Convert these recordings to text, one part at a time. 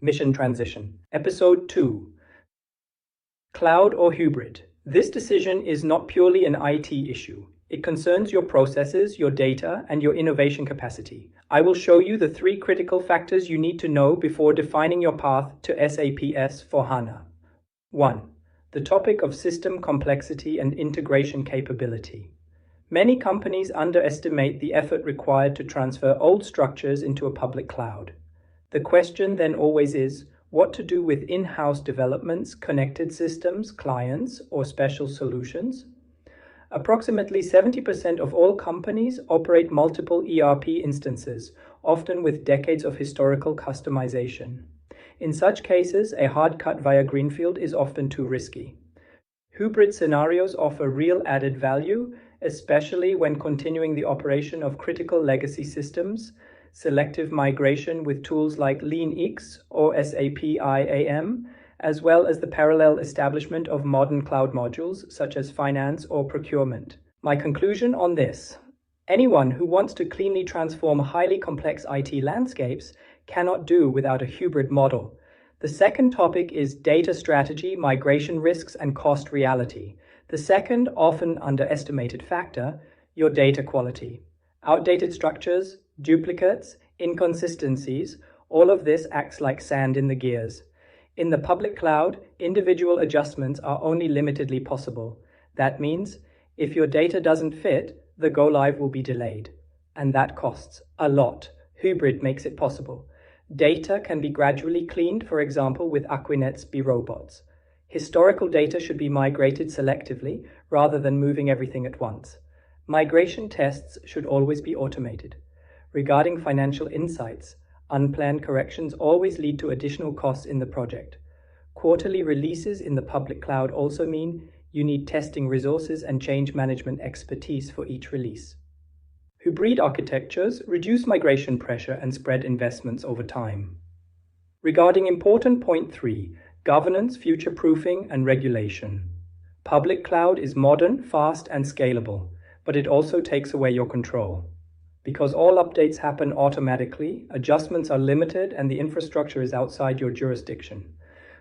Mission Transition. Episode 2. Cloud or hybrid. This decision is not purely an IT issue. It concerns your processes, your data, and your innovation capacity. I will show you the 3 critical factors you need to know before defining your path to SAP S for HANA. 1. The topic of system complexity and integration capability. Many companies underestimate the effort required to transfer old structures into a public cloud. The question then always is, what to do with in-house developments, connected systems, clients, or special solutions? Approximately 70% of all companies operate multiple ERP instances, often with decades of historical customization. In such cases, a hard cut via greenfield is often too risky. Hybrid scenarios offer real added value, especially when continuing the operation of critical legacy systems, selective migration with tools like LeanX or SAP IAM, as well as the parallel establishment of modern cloud modules such as finance or procurement. My conclusion on this: anyone who wants to cleanly transform highly complex IT landscapes cannot do without a hybrid model. The second topic is data strategy, migration risks, and cost reality. The second, often underestimated factor, your data quality. Outdated structures, duplicates, inconsistencies, all of this acts like sand in the gears. In the public cloud, individual adjustments are only limitedly possible. That means, if your data doesn't fit, the go-live will be delayed. And that costs a lot. Hybrid makes it possible. Data can be gradually cleaned, for example, with AKQUINET's B-robots. Historical data should be migrated selectively rather than moving everything at once. Migration tests should always be automated. Regarding financial insights, unplanned corrections always lead to additional costs in the project. Quarterly releases in the public cloud also mean you need testing resources and change management expertise for each release. Hybrid architectures reduce migration pressure and spread investments over time. Regarding important point 3, governance, future-proofing, and regulation. Public cloud is modern, fast, and scalable, but it also takes away your control. Because all updates happen automatically, adjustments are limited, and the infrastructure is outside your jurisdiction.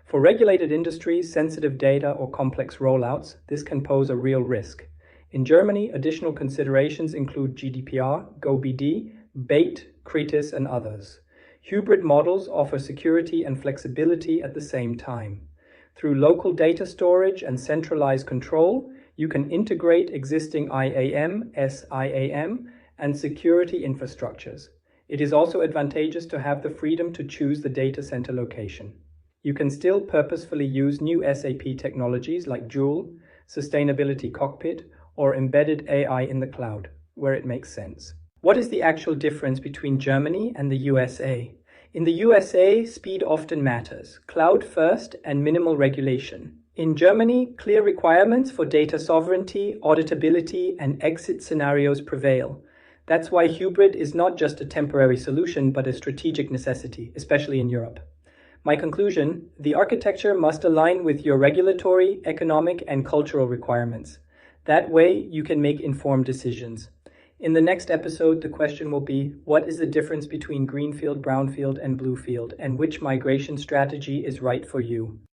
For regulated industries, sensitive data, or complex rollouts, this can pose a real risk. In Germany, additional considerations include GDPR, GoBD, BAIT, CRITIS, and others. Hybrid models offer security and flexibility at the same time. Through local data storage and centralized control, you can integrate existing IAM, SIAM, and security infrastructures. It is also advantageous to have the freedom to choose the data center location. You can still purposefully use new SAP technologies like Joule, Sustainability Cockpit, or embedded AI in the cloud, where it makes sense. What is the actual difference between Germany and the USA? In the USA, speed often matters, cloud first and minimal regulation. In Germany, clear requirements for data sovereignty, auditability, and exit scenarios prevail. That's why hybrid is not just a temporary solution, but a strategic necessity, especially in Europe. My conclusion: the architecture must align with your regulatory, economic, and cultural requirements. That way, you can make informed decisions. In the next episode, the question will be, what is the difference between greenfield, brownfield, and bluefield, and which migration strategy is right for you?